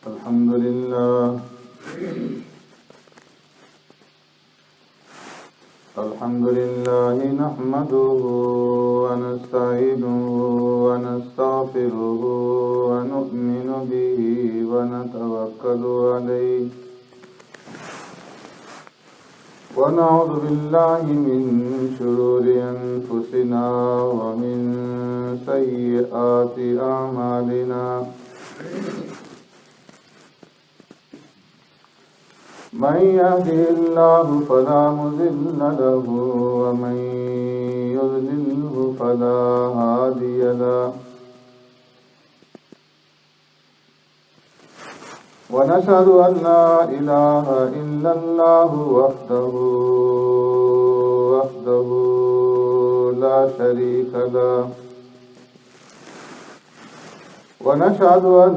الحمد لله نحمده ونستعينه ونستغفره ونؤمن به ونتوكل عليه ونعوذ بالله من شرور أنفسنا ومن سيئات أعمالنا من يهده الله فلا مضل له ومن يضلله فلا هادي له ونشهد أن لا إله إلا الله وحده لا شريك له ونشهد أن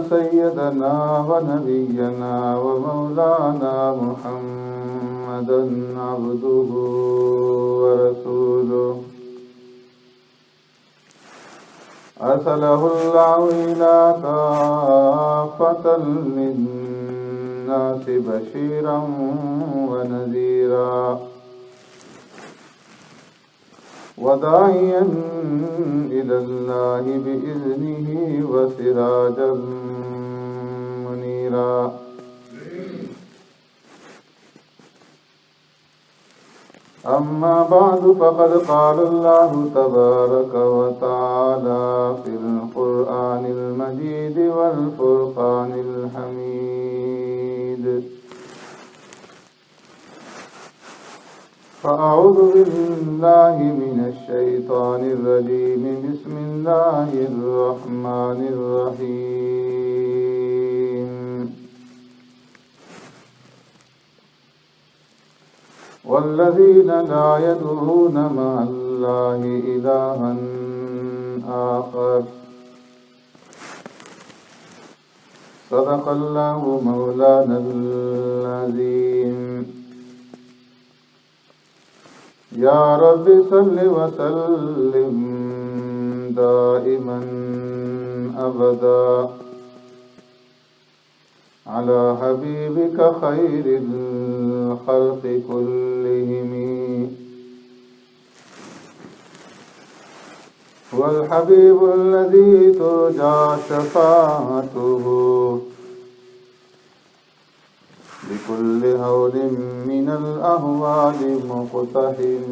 سيدنا ونبينا ومولانا محمدا عبده ورسوله أرسله الله إلى كافة للناس بشيرا ونذيرا وداعيا إلى الله بإذنه وسراجا منيرا أما بعد فقد قال الله تبارك وتعالى في القرآن المجيد والفرقان الحميد فأعوذ بالله من الشيطان الرجيم بسم الله الرحمن الرحيم والذين لا يدعون مع الله إلها آخر صدق الله مولانا العظيم يا رب صل وسلم دائما أبدا على حبيبك خير الخلق كلهم هو الحبيب الذي ترجى شفاعته بكل هول من الأهوال مقتحم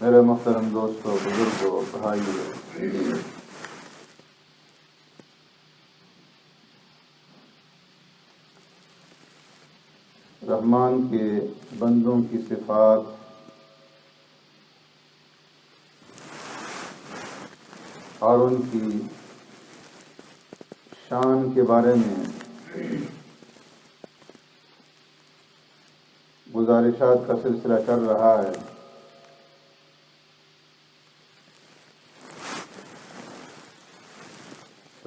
میرے محترم دوستوں، بزرگوں، بھائیوں، رحمان کے بندوں کی صفات اور ان کی شان کے بارے میں گزارشات کا سلسلہ چل رہا ہے۔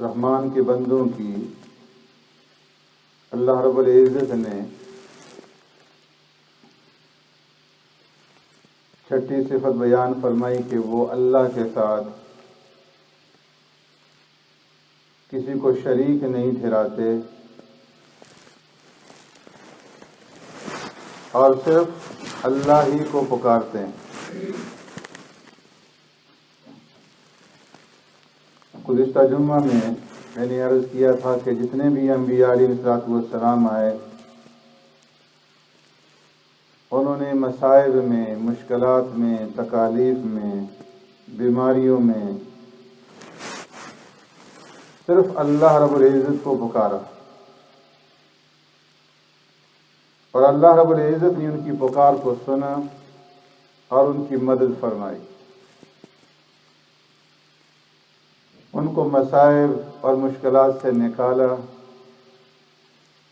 رحمان کے بندوں کی اللہ رب العزت نے چھٹی صفت بیان فرمائی کہ وہ اللہ کے ساتھ کسی کو شریک نہیں ٹھہراتے اور صرف اللہ ہی کو پکارتے ہیں۔ گزشتہ جمعہ میں نے عرض کیا تھا کہ جتنے بھی انبیاء علیہ السلام آئے، انہوں نے مصائب میں، مشکلات میں، تکالیف میں، بیماریوں میں صرف اللہ رب العزت کو پکارا، اور اللہ رب العزت نے ان کی پکار کو سنا اور ان کی مدد فرمائی، ان کو مصائب اور مشکلات سے نکالا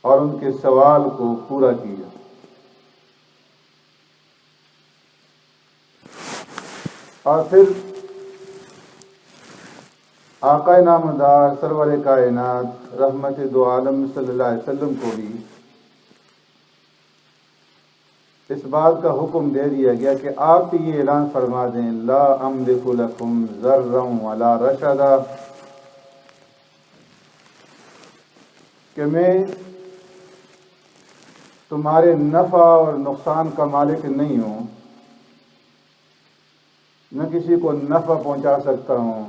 اور ان کے سوال کو پورا کیا۔ اور پھر آقا نامدار سرور کائنات رحمت دو عالم صلی اللہ علیہ وسلم کو بھی اس بات کا حکم دے دیا گیا کہ آپ بھی یہ اعلان فرما دیں لا املک لکم ضرا ولا رشدا، کہ میں تمہارے نفع اور نقصان کا مالک نہیں ہوں، نہ کسی کو نفع پہنچا سکتا ہوں،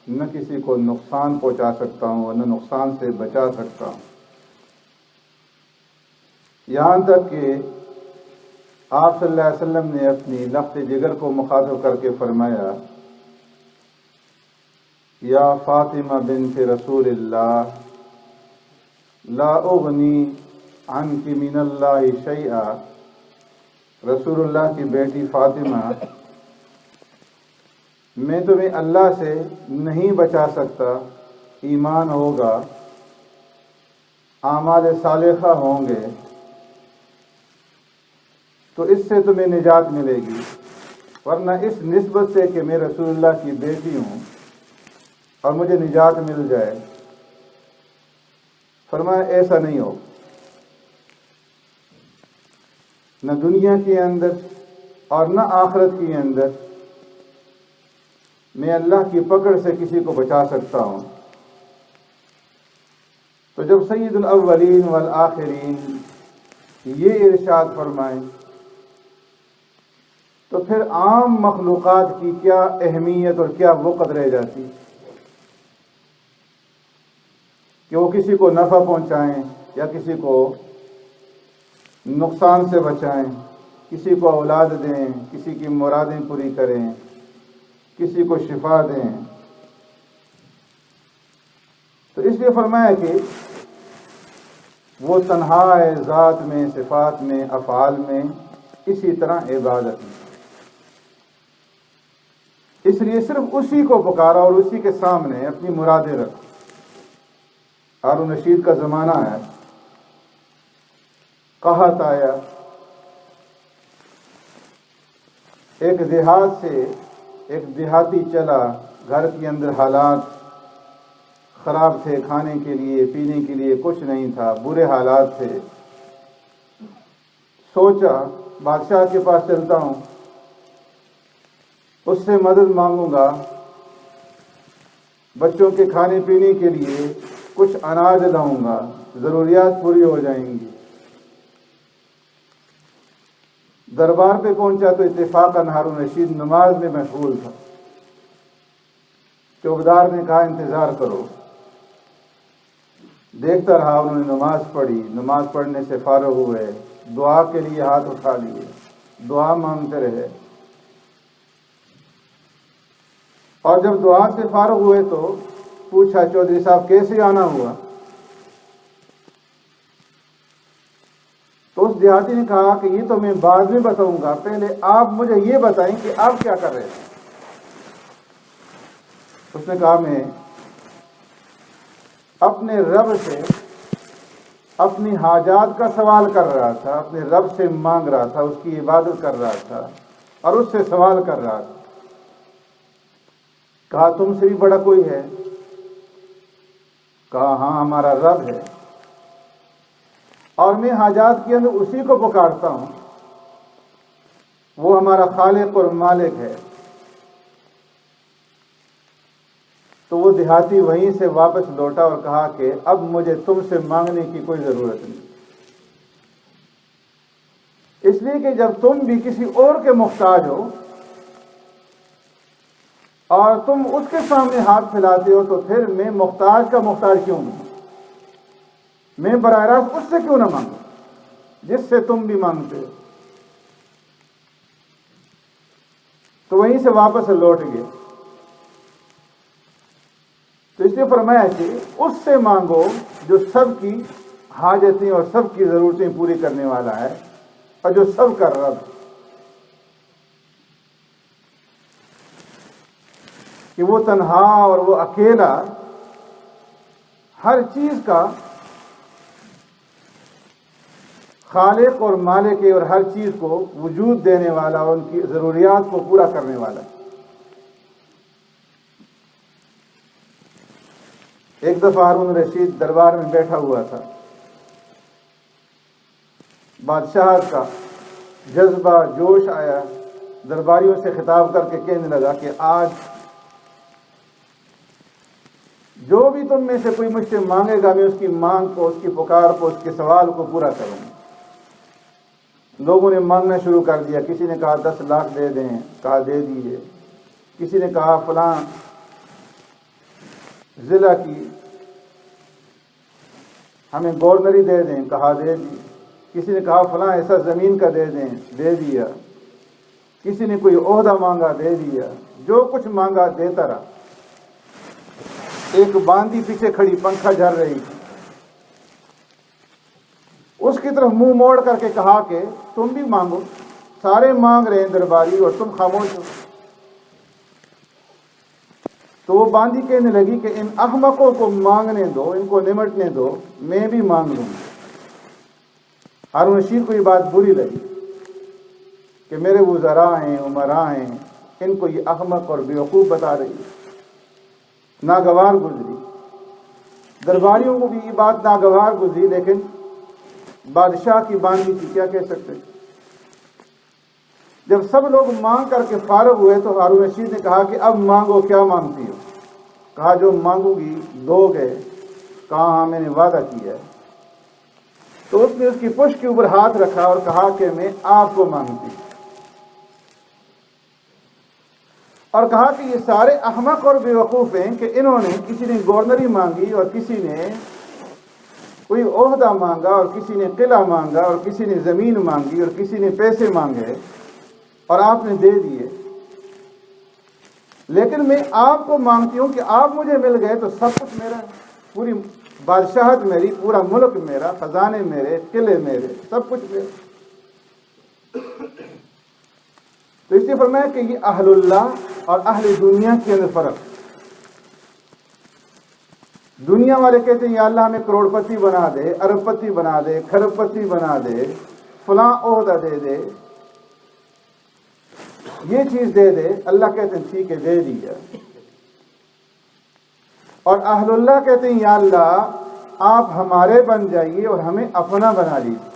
نہ کسی کو نقصان پہنچا سکتا ہوں، نہ نقصان سے بچا سکتا ہوں۔ یہاں تک کہ آپ صلی اللہ علیہ وسلم نے اپنی لخت جگر کو مخاطب کر کے فرمایا یا فاطمہ بنت رسول اللہ لا اغنی عنک من اللہ شیئا، رسول اللہ کی بیٹی فاطمہ، میں تمہیں اللہ سے نہیں بچا سکتا، ایمان ہوگا، اعمال صالحہ ہوں گے تو اس سے تمہیں نجات ملے گی، ورنہ اس نسبت سے کہ میں رسول اللہ کی بیٹی ہوں اور مجھے نجات مل جائے، فرمایا ایسا نہیں ہو، نہ دنیا کے اندر اور نہ آخرت کے اندر میں اللہ کی پکڑ سے کسی کو بچا سکتا ہوں۔ تو جب سید الاولین والآخرین یہ ارشاد فرمائے تو پھر عام مخلوقات کی کیا اہمیت اور کیا وقت رہ جاتی کہ وہ کسی کو نفع پہنچائیں یا کسی کو نقصان سے بچائیں، کسی کو اولاد دیں، کسی کی مرادیں پوری کریں، کسی کو شفا دیں۔ تو اس لیے فرمایا کہ وہ تنہا ہے ذات میں، صفات میں، افعال میں، اسی طرح عبادت میں، اس لیے صرف اسی کو پکارا اور اسی کے سامنے اپنی مرادیں رکھ۔ ہارون رشید کا زمانہ ہے، قحط آیا، ایک دیہات سے ایک دیہاتی چلا، گھر کے اندر حالات خراب تھے، کھانے کے لیے پینے کے لیے کچھ نہیں تھا، برے حالات تھے۔ سوچا بادشاہ کے پاس چلتا ہوں، اس سے مدد مانگوں گا، بچوں کے کھانے پینے کے لیے کچھ اناج لاؤں گا، ضروریات پوری ہو جائیں گی۔ دربار پہ پہنچا تو اتفاقاً ہارون رشید نماز میں مشغول تھا۔ چوکیدار نے کہا انتظار کرو، دیکھتا رہا، انہوں نے نماز پڑھی، نماز پڑھنے سے فارغ ہوئے، دعا کے لیے ہاتھ اٹھا لیے، دعا مانگتے رہے، اور جب دعا سے فارغ ہوئے تو پوچھا چودھری صاحب کیسے آنا ہوا؟ تو اس دیہاتی نے کہا کہ یہ تو میں بعد میں بتاؤں گا، پہلے آپ مجھے یہ بتائیں کہ آپ کیا کر رہے تھے۔ اس نے کہا میں اپنے رب سے اپنی حاجات کا سوال کر رہا تھا، اپنے رب سے مانگ رہا تھا، اس کی عبادت کر رہا تھا اور اس سے سوال کر رہا تھا۔ کہا تم سے بھی بڑا کوئی ہے؟ کہا ہاں ہمارا رب ہے، اور میں حاجات کے اندر اسی کو پکارتا ہوں، وہ ہمارا خالق اور مالک ہے۔ تو وہ دیہاتی وہیں سے واپس لوٹا اور کہا کہ اب مجھے تم سے مانگنے کی کوئی ضرورت نہیں، اس لیے کہ جب تم بھی کسی اور کے محتاج ہو اور تم اس کے سامنے ہاتھ پھیلاتے ہو تو پھر میں محتاج کا محتاج کیوں ہوں؟ میں براہ راست اس سے کیوں نہ مانگوں جس سے تم بھی مانگتے ہو؟ تو وہیں سے واپس لوٹ گئے۔ تو اس لیے فرمایا کہ اس سے مانگو جو سب کی حاجتیں اور سب کی ضرورتیں پوری کرنے والا ہے اور جو سب کا رب ہے، کہ وہ تنہا اور وہ اکیلا ہر چیز کا خالق اور مالک ہے اور ہر چیز کو وجود دینے والا اور ان کی ضروریات کو پورا کرنے والا ہے۔ ایک دفعہ ہارون رشید دربار میں بیٹھا ہوا تھا، بادشاہ کا جذبہ جوش آیا، درباریوں سے خطاب کر کے کہنے لگا کہ آج جو بھی تم میں سے کوئی مجھ سے مانگے گا، میں اس کی مانگ کو، اس کی پکار کو، اس کے سوال کو پورا کروں گا۔ لوگوں نے مانگنا شروع کر دیا، کسی نے کہا 10 لاکھ دے دیں، کہا دے دیجیے، کسی نے کہا فلاں ضلع کی ہمیں گورنری دے دیں، کہا دے دی، کسی نے کہا فلاں ایسا زمین کا دے دیں، دے دیا، کسی نے کوئی عہدہ مانگا، دے دیا، جو کچھ مانگا دیتا رہا۔ ایک باندی پیچھے کھڑی پنکھا جھر رہی تھی، اس کی طرف منہ موڑ کر کے کہا کہ تم بھی مانگو، سارے مانگ رہے ہیں درباری اور تم خاموش ہو۔ تو وہ باندی کہنے لگی کہ ان احمقوں کو مانگنے دو، ان کو نمٹنے دو، میں بھی مانگ لوں گی۔ ہارون رشید کو یہ بات بری لگی کہ میرے وزراء ہیں، امراء ہیں، ان کو یہ احمق اور بیوقوف بتا رہی ہے۔ ناگوار گزری، درباریوں کو بھی یہ بات ناگوار گزری، لیکن بادشاہ کی باندی تھی، کیا کہہ سکتے۔ جب سب لوگ مانگ کر کے فارغ ہوئے تو ہارون رشید نے کہا کہ اب مانگو، کیا مانگتی ہو؟ کہا جو مانگوں گی دو گے۔ کہا ہاں میں نے وعدہ کیا ہے۔ تو اس نے اس کی پشت کے اوپر ہاتھ رکھا اور کہا کہ میں آپ کو مانگتی ہوں، اور کہا کہ یہ سارے احمق اور بیوقوف ہیں کہ انہوں نے، کسی نے گورنری مانگی اور کسی نے کوئی عہدہ مانگا اور کسی نے قلعہ مانگا اور کسی نے زمین مانگی اور کسی نے پیسے مانگے اور آپ نے دے دیے، لیکن میں آپ کو مانگتی ہوں کہ آپ مجھے مل گئے تو سب کچھ میرا، پوری بادشاہت میری، پورا ملک میرا، خزانے میرے، قلعے میرے، سب کچھ میرا۔ تو اس لیے فرمایا کہ یہ اہل اللہ اور اہل دنیا کے اندر فرق۔ دنیا والے کہتے ہیں یا اللہ ہمیں کروڑ پتی بنا دے، ارب پتی بنا دے، کھرب پتی بنا دے، فلاں عہدہ دے دے، یہ چیز دے دے۔ اللہ کہتے ہیں ٹھیک ہے دے دیا۔ اور اہل اللہ کہتے ہیں یا اللہ آپ ہمارے بن جائیے اور ہمیں اپنا بنا لیجیے،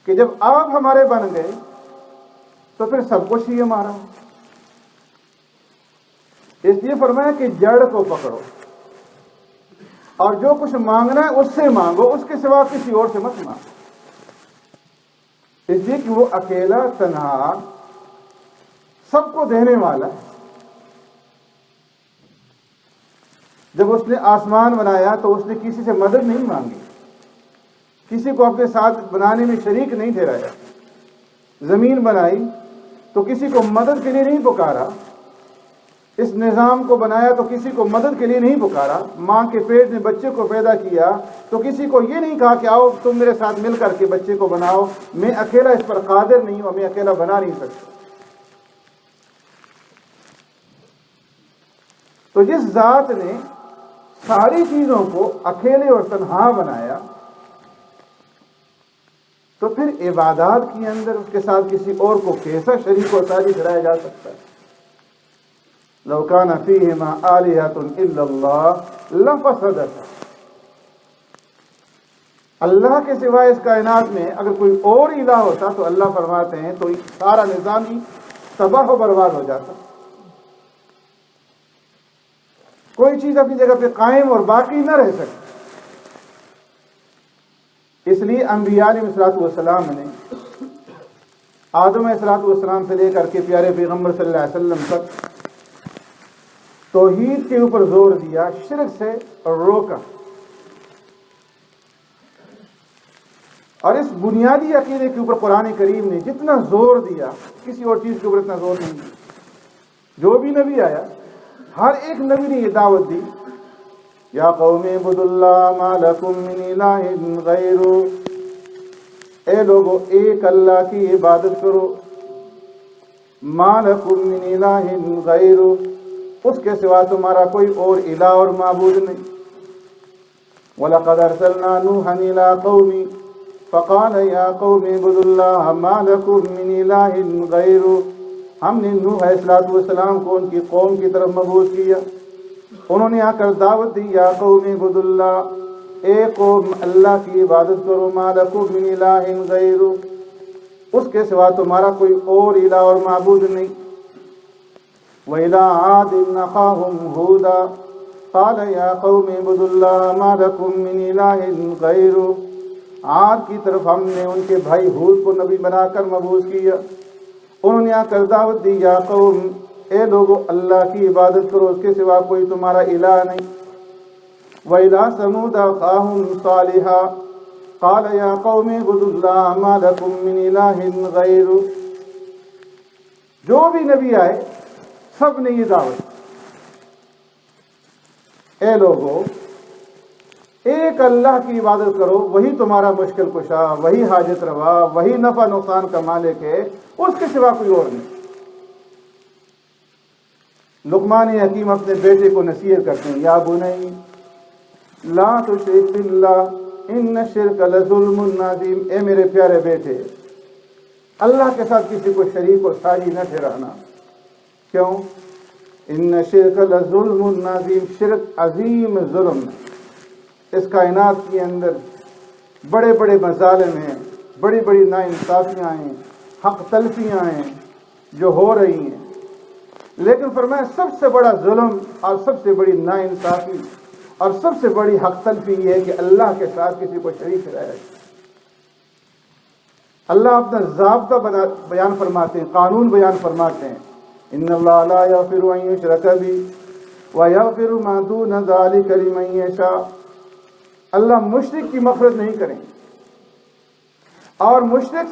کہ جب آپ ہمارے بن گئے تو پھر سب کچھ ہی ہمارا۔ اس لیے فرمایا کہ جڑ کو پکڑو اور جو کچھ مانگنا ہے اس سے مانگو، اس کے سوا کسی اور سے مت مانگو۔ اس لیے کہ وہ اکیلا تنہا سب کو دینے والا ہے۔ جب اس نے آسمان بنایا تو اس نے کسی سے مدد نہیں مانگی، کسی کو اپنے ساتھ بنانے میں شریک نہیں ٹھہرایا۔ زمین بنائی تو کسی کو مدد کے لیے نہیں پکارا، اس نظام کو بنایا تو کسی کو مدد کے لیے نہیں پکارا۔ ماں کے پیٹ میں بچے کو پیدا کیا تو کسی کو یہ نہیں کہا کہ آؤ تم میرے ساتھ مل کر کے بچے کو بناؤ، میں اکیلا اس پر قادر نہیں ہوں، میں اکیلا بنا نہیں سکتا۔ تو جس ذات نے ساری چیزوں کو اکیلے اور تنہا بنایا تو پھر عبادات کے اندر اس کے ساتھ کسی اور کو کیسا شریک و ساجد ٹھہرایا جا سکتا ہے؟ لو کان فیہما آلہۃ الا اللہ لفسدتا۔ اللہ کے سوائے اس کائنات میں اگر کوئی اور الہ ہوتا تو اللہ فرماتے ہیں تو سارا نظام ہی تباہ و برباد ہو جاتا۔ کوئی چیز اپنی جگہ پہ قائم اور باقی نہ رہ سکتی۔ اس لیے انبیاء علیہ السلام نے آدم علیہ السلام سے لے کر کے پیارے پیغمبر صلی اللہ علیہ وسلم تک توحید کے اوپر زور دیا، شرک سے روکا، اور اس بنیادی عقیدے کے اوپر قرآن کریم نے جتنا زور دیا کسی اور چیز کے اوپر اتنا زور نہیں دیا۔ جو بھی نبی آیا ہر ایک نبی نے یہ دعوت دی، یا قوم اعبدوا اللہ ما لکم من الہ غیرہ، اے لوگو ایک اللہ کی عبادت کرو، ما لکم من الہ غیرہ، اس کے سوا تمہارا کوئی اور الہ اور معبود نہیں۔ وَلَقَدْ أَرْسَلْنَا نُوحًا إِلَىٰ قَوْمِهِ فَقَالَ يَا قَوْمِ اعْبُدُوا اللَّهَ مَا لَكُم مِّنْ إِلَٰهٍ غَيْرُهُ۔ ہم نے نوح علیہ السلام کو ان کی قوم کی طرف مبعوث کیا، انہوں نے آ کر دعوت دی، یا قوم اعبدوا اللہ، اے قوم اللہ کی عبادت کرو، ما لکم من الہ غیر، اس کے سوا تمہارا کوئی اور الہ اور معبود نہیں۔ وَإِلَىٰ عَادٍ أَخَاهُمْ هُودًا قَالَ يَا قَوْمِ اعْبُدُوا اللَّهَ مَا لَكُم مِّنْ إِلَٰهٍ غَيْرُهُ، عاد کی طرف ہم نے ان کے بھائی ہود کو نبی بنا کر مبعوث کیا، انہوں نے آ کر دعوت دی، یا قوم، اے لوگو اللہ کی عبادت کرو، اس کے سوا کوئی تمہارا الہ نہیں۔ وَإِلَىٰ ثَمُودَ أَخَاهُمْ صَالِحًا قَالَ يَا قَوْمِ اعْبُدُوا اللَّهَ مَا لَكُم مِّنْ إِلَٰهٍ غَيْرُهُ، جو بھی نبی آئے سب نے یہ دعوت، اے لوگو ایک اللہ کی عبادت کرو، وہی تمہارا مشکل کشا، وہی حاجت روا، وہی نفع نقصان کا مالک ہے، اس کے سوا کوئی اور نہیں۔ لقمان حکیم اپنے بیٹے کو نصیحت کرتے ہیں، یا بنی لا تشرک باللہ ان الشرک لظلم عظیم، اے میرے پیارے بیٹے اللہ کے ساتھ کسی کو شریک و ساجی نہ ٹھہرانا۔ کیوں؟ ان الشرک لظلم عظیم، شرک عظیم ظلم، اس کائنات کے اندر بڑے بڑے مظالم ہیں، بڑی بڑی ناانصافیاں ہیں، حق تلفیاں ہیں جو ہو رہی ہیں، لیکن فرمایا سب سے بڑا ظلم اور سب سے بڑی ناانصافی اور سب سے بڑی حق تلفی یہ ہے کہ اللہ کے ساتھ کسی کو شریک ٹھہرایا۔ اللہ اپنا ضابطہ بیان فرماتے ہیں، قانون بیان فرماتے ہیں، ان اللہ لا یغفر ان یشرک بہ ویغفر ما دون ذلک لمن یشاء، اللہ مشرک کی مغفرت نہیں کریں، اور شرک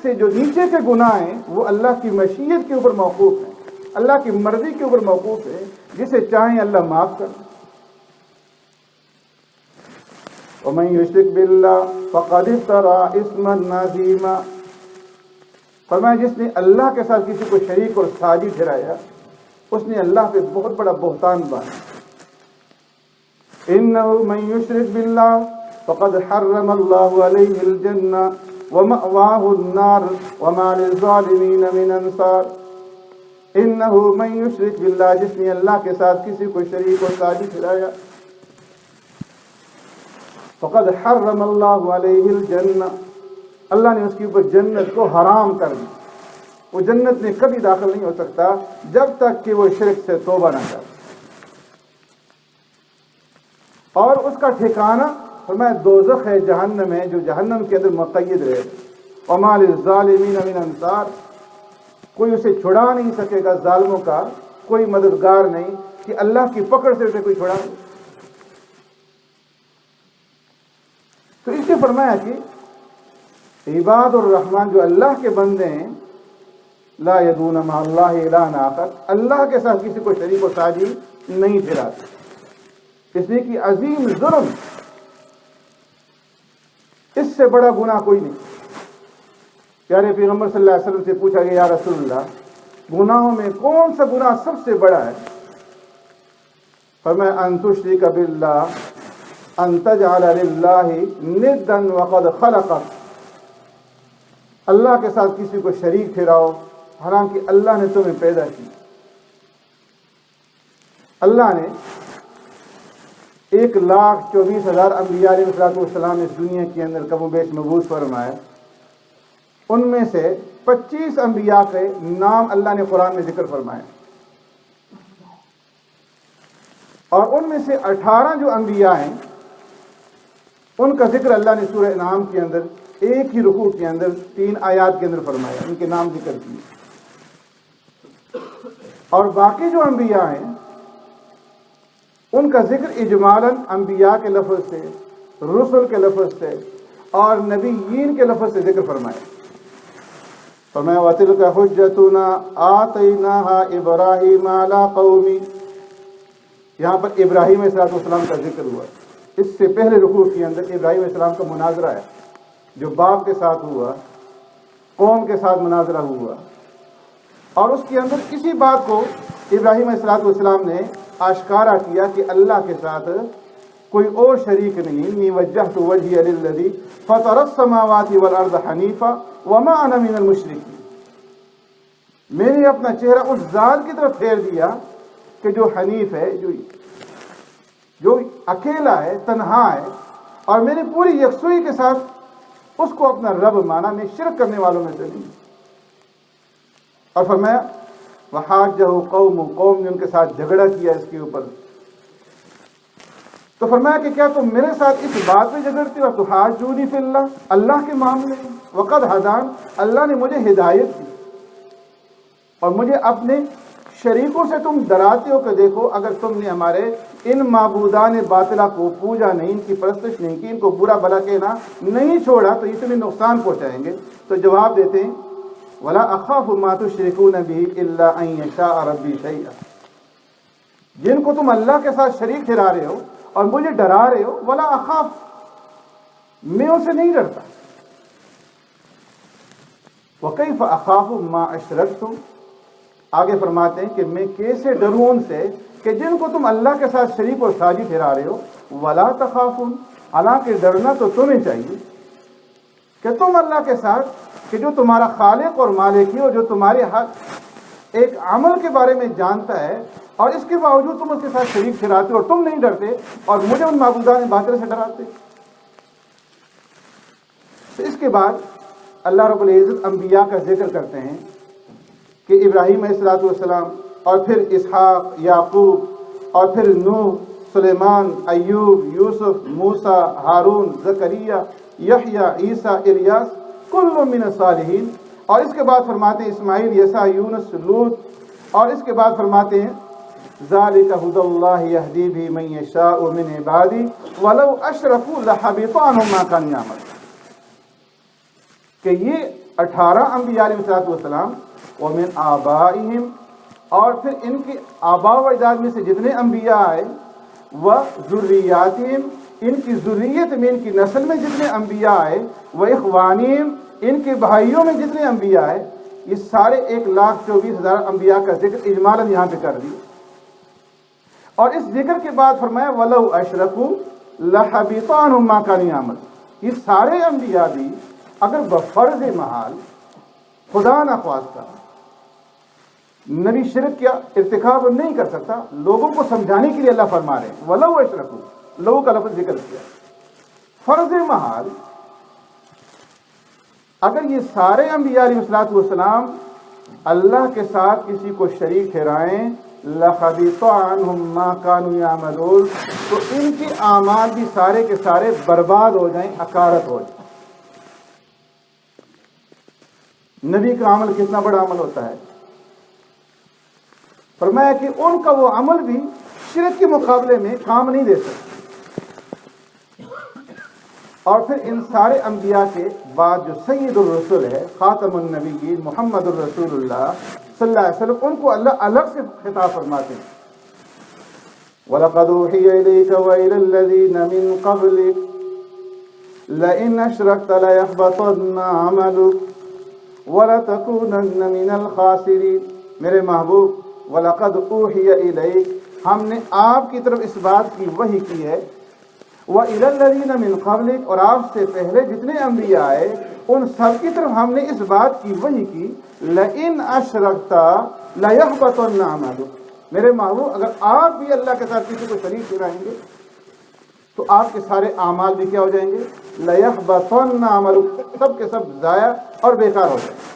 سے جو نیچے کے گناہ ہیں وہ اللہ کی مشیت کے اوپر موقوف ہیں، اللہ کی مرضی کے اوپر موقوف ہے، جسے چاہیں اللہ معاف کر۔ وَمَن يُشْرِكْ بِاللَّهِ فَقَدِ افْتَرَىٰ إِثْمًا عَظِيمًا، فرمایا جس نے اللہ کے ساتھ کسی کو شریک اور ساجی ٹھہرایا اس نے اللہ پہ بہت بڑا بہتان باندھا۔ إِنَّهُ مَن يُشْرِكْ بِاللَّهِ فَقَدْ حَرَّمَ اللَّهُ عَلَيْهِ الْجَنَّةَ وَمَأْوَاهُ النَّارُ وَمَا لِلظَّالِمِينَ مِنْ أَنصَارٍ، إِنَّهُ مَن يُشْرِكْ بِاللَّهِ، جس نے اللہ کے ساتھ کسی کو شریک اور ساجی ٹھہرایا، فقد حرم اللہ علیہ الجنہ، اللہ نے اس کے اوپر جنت کو حرام کر دی، وہ جنت میں کبھی داخل نہیں ہو سکتا جب تک کہ وہ شرک سے توبہ نہ کرے، اور اس کا ٹھکانہ فرمایا دوزخ ہے، جہنم ہے، جو جہنم کے اندر مقید رہے۔ وما للظالمین من انصار، کوئی اسے چھڑا نہیں سکے گا، ظالموں کا کوئی مددگار نہیں کہ اللہ کی پکڑ سے اسے کوئی چھڑا نہیں۔ تو اس نے فرمایا کہ عباد الرحمن جو اللہ کے بندے ہیں، لا یدعون مع اللہ الہا آخر، اللہ کے ساتھ کسی کو شریک و ساجی نہیں ٹھہراتے، اس لیے کہ عظیم ظلم، اس سے بڑا گناہ کوئی نہیں۔ پیارے پیغمبر صلی اللہ علیہ وسلم سے پوچھا گیا، یا رسول اللہ گناہوں میں کون سا گناہ سب سے بڑا ہے؟ فرمایا ان تشرک باللہ ان تجعل للہ ندا وقد خلقک، اللہ کے ساتھ کسی کو شریک ٹھہراؤ حالانکہ اللہ نے تمہیں پیدا کی۔ اللہ نے 1,24,000 انبیاء علیہ السلام اس دنیا کے اندر کم و بیش مبعوث فرمائے، ان میں سے 25 انبیاء کے نام اللہ نے قرآن میں ذکر فرمائے، اور ان میں سے 18 جو انبیاء ہیں ان کا ذکر اللہ نے سورہ انعام کے اندر ایک ہی رکوع کے اندر 3 آیات کے اندر فرمایا، ان کے نام ذکر کیے، اور باقی جو انبیاء ہیں ان کا ذکر اجمالاً انبیاء کے لفظ سے، رسل کے لفظ سے اور نبیین کے لفظ سے ذکر فرمایا۔ فرمایا وَتِلْكَ حُجَّتُنَا آتَيْنَاهَا إِبْرَاهِيمَ عَلَىٰ قَوْمِ، یہاں پر ابراہیم علیہ السلام کا ذکر ہوا۔ اس سے پہلے رکوع کے اندر ابراہیم علیہ السلام کا مناظرہ ہے، جو باپ کے ساتھ ہوا، قوم کے ساتھ مناظرہ ہوا، اور اس کے اندر اسی بات کو ابراہیم علیہ السلام نے آشکارا کیا کہ اللہ کے ساتھ کوئی اور شریک نہیں۔ انی وجہت وجہی للذی فطر السماوات والارض حنیفا وما انا من المشرکین، میں نے اپنا چہرہ اس ذات کی طرف پھیر دیا کہ جو حنیف ہے، جو اکیلا ہے، تنہا ہے، اور میں نے پوری یکسوئی کے ساتھ اس کو اپنا رب مانا، میں شرک کرنے والوں میں سے نہیں۔ اور فرمایا وحاجہ قوم نے ان کے ساتھ جھگڑا کیا اس کے اوپر، تو فرمایا کہ کیا تم میرے ساتھ اس بات پہ جھگڑتے ہو؟ تحاجونی فی اللہ، اللہ کے معاملے میں، وقد ہدان، اللہ نے مجھے ہدایت دی، اور مجھے اپنے شریکوں سے تم ڈراتے ہو کہ دیکھو اگر تم نے ہمارے ان معبودان باطلہ کو پوجا نہیں، ان کی پرستش نہیں کی، ان کو برا بھلا کہنا نہیں چھوڑا تو یہ تمہیں نقصان پہنچائیں گے۔ تو جواب دیتے ہیں وَلَا أَخَافُ مَا تُشْرِكُونَ بِهِ إِلَّا أَن يَشَاءَ رَبِّي شَيْئًا، جن کو تم اللہ کے ساتھ شریک ٹھہرا رہے ہو اور مجھے ڈرا رہے ہو، ولا اخاف، میں ان سے نہیں ڈرتا۔ وَكَيْفَ أَخَافُ مَا أَشْرَكْتُمْ، آگے فرماتے ہیں کہ میں کیسے ڈروں ان سے کہ جن کو تم اللہ کے ساتھ شریک اور ساجی ٹھہرا رہے ہو۔ وَلَا تَخَافُونَ، حالانکہ ڈرنا تو تمہیں چاہیے کہ تم اللہ کے ساتھ، کہ جو تمہارا خالق اور مالک ہے اور جو تمہارے حق ایک عمل کے بارے میں جانتا ہے، اور اس کے باوجود تم اس کے ساتھ شریک ٹھہراتے اور تم نہیں ڈرتے اور مجھے ان معبودان باطل سے ڈراتے۔ تو اس کے بعد اللہ رب العزت انبیاء کا ذکر کرتے ہیں کہ ابراہیم علیہ السلام، اور پھر اسحاق، یعقوب، اور پھر نوح، سلیمان، ایوب، یوسف، موسیٰ، ہارون، زکریا، یحییٰ، عیسیٰ، الیاس، کل من الصالحین، اور اس کے بعد فرماتے ہیں اسماعیل، یسع، یونس، لوط، اور اس کے بعد فرماتے ہیں ذالک ھدی اللہ یہدی بہ من یشاء من عبادہ ولو اشرکوا لحبط عنہم ما کانوا یعملون، کہ یہ 18 انبیاء علیہ السلام ومن آبائہم، اور پھر ان کے آباء و اجداد میں سے جتنے انبیاء آئے، و ذریاتہم، ان کی ذریت میں، ان کی نسل میں جتنے انبیاء آئے، و اخوانہم، ان کے بھائیوں میں جتنے انبیاء آئے، یہ سارے 1,24,000 انبیاء کا ذکر اجمالاً یہاں پہ کر دیا۔ اور اس ذکر کے بعد فرمایا وَلَوْ أَشْرَكُوا لَحَبِطَ عَنْهُمْ مَا كَانُوا يَعْمَلُونَ، یہ سارے انبیاء بھی اگر بفرض محال خدا نخواستہ نبی شرک کیا ارتکاب نہیں کر سکتا، لوگوں کو سمجھانے کے لیے اللہ فرما رہے ہیں وَلَوْ أَشْرَكُوا، لوگوں کا لفظ ذکر کیا، فرض محال اگر یہ سارے انبیاء علیہ السلام اللہ کے ساتھ کسی کو شریک ٹھہرائیں، لَحَبِطَ عَنْهُمْ مَا كَانُوا يَعْمَلُونَ، تو ان کے اعمال بھی سارے کے سارے برباد ہو جائیں، اکارت ہو جائیں۔ نبی کا عمل کتنا بڑا عمل ہوتا ہے، فرمایا کہ ان کا وہ عمل بھی شرک کے مقابلے میں کام نہیں دے سکتا۔ اور پھر ان سارے انبیاء کے بعد جو سید الرسل ہے، خاتم النبیین، محمد الرسول اللہ صلی اللہ علیہ وسلم، ان کو اللہ الگ سے خطاب فرماتے ہیں وَلَقَدْ أُوحِيَ إِلَيْكَ وَإِلَى الَّذِينَ مِن قَبْلِكَ لَئِنْ أَشْرَكْتَ لَيَحْبَطَنَّ عَمَلُكَ وَلَتَكُونَنَّ مِنَ الْخَاسِرِينَ، میرے محبوب وَلَقَدْ أُوحِيَ إِلَيْكَ، ہم نے آپ کی طرف اس بات کی وحی کی ہے، وَإِلَى الَّذِينَ مِن قَبْلِكَ، اور آپ سے پہلے جتنے انبیاء آئے ان سب کی طرف ہم نے اس بات کی وحی کی، لَإِنْ أَشْرَكْتَ لَيَحْبَطَنَّ عَمَلُكَ، میرے محبوب اگر آپ بھی اللہ کے ساتھ کسی کو شریک ٹھہرائیں گے تو آپ کے سارے اعمال بھی کیا ہو جائیں گے، لَيَحْبَطَنَّ عَمَلُكَ، سب کے سب ضائع اور بیکار ہو جائیں گے،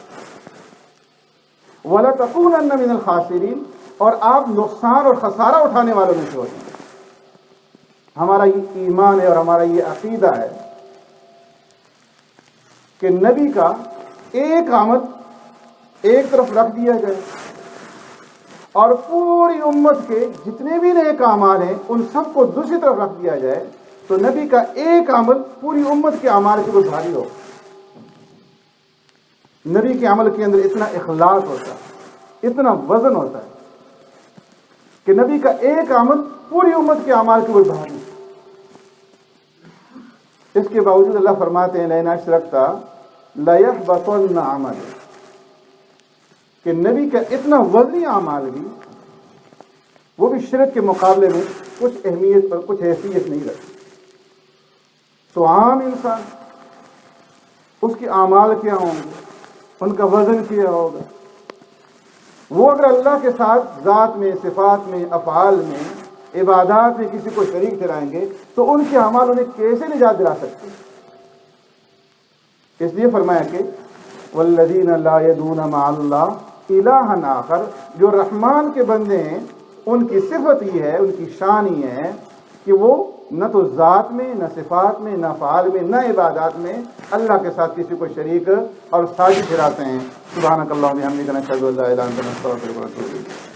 وَلَتَكُونَنَّ مِنَ الْخَاسِرِينَ، اور آپ نقصان اور خسارہ اٹھانے والوں میں سے ہو جائیں گے۔ ہمارا یہ ایمان ہے اور ہمارا یہ عقیدہ ہے کہ نبی کا ایک عمل ایک طرف رکھ دیا جائے اور پوری امت کے جتنے بھی نیک اعمال ہیں ان سب کو دوسری طرف رکھ دیا جائے، تو نبی کا ایک عمل پوری امت کے اعمال کے اوپر بھاری ہو۔ نبی کے عمل کے اندر اتنا اخلاص ہوتا ہے، اتنا وزن ہوتا ہے کہ نبی کا ایک عمل پوری امت کے اعمال کے اوپر بھاری۔ اس کے باوجود اللہ فرماتے ہیں لَئِنْ أَشْرَكْتَ لَيَحْبَطَنَّ عَمَلُكَ، کہ نبی کا اتنا وزنی اعمال بھی وہ بھی شرک کے مقابلے میں کچھ اہمیت اور کچھ حیثیت نہیں رکھتی۔ تو عام انسان اس کے اعمال کیا ہوں گے، ان کا وزن کیا ہوگا، وہ اگر اللہ کے ساتھ ذات میں، صفات میں، افعال میں عبادات میں کسی کو شریک ٹھہرائیں گے تو ان کے اعمال انہیں کیسے نجات دلا سکتے ہیں؟ اس لیے فرمایا کہ والذین لا یدعون مع اللہ الہا آخر، جو رحمان کے بندے ہیں ان کی صفت یہ ہے، ان کی شان یہ ہے کہ وہ نہ تو ذات میں، نہ صفات میں، نہ افعال میں، نہ عبادات میں اللہ کے ساتھ کسی کو شریک اور ساجد ٹھہراتے ہیں۔ سبحانک اللہم و بحمدک، نشہد ان لا الہ الا انت، نستغفرک و نتوب الیک۔